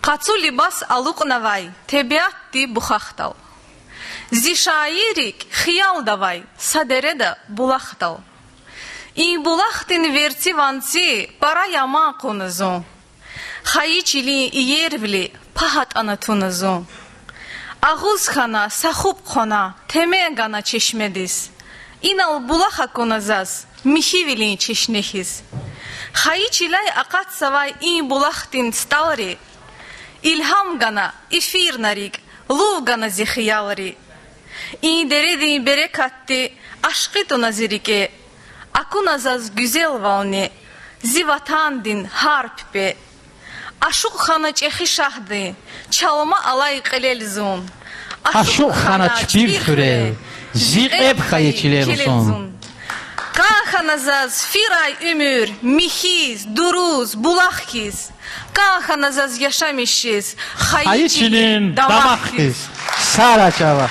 Qatsu libas aluqnavay, tebiatti buxaxtal. Zi şairik xiyal davay, sadereda bulaxtal. İ bulaxtin verti vansi, para yama qonuzu. Xayiçili iyervli, pahat anatunuzu. Ağuz xana, saxub xona, temegana çeşmediz. İnal bulaxa konazaz, mihivili çeşnehiz. Xayiçilay aqat savay i bulaxtin stalri. İlham gana, ifir narik, luv gana zihiyalri. İ deredi berekatti, aşkıtu nazirike. Akunazaz güzel valni, zivatandin harp be. Aşuk xana çehi şahdi, çalma alay qelelzun. Aşuk xana çpir küre, ziqeb xayiçileruzun. Kanxanazaz firay ömür, mihiz, duruz, bulakhiz. Kanxanazaz yaşamışız, Xayiçinin damakhiz. Sara çava.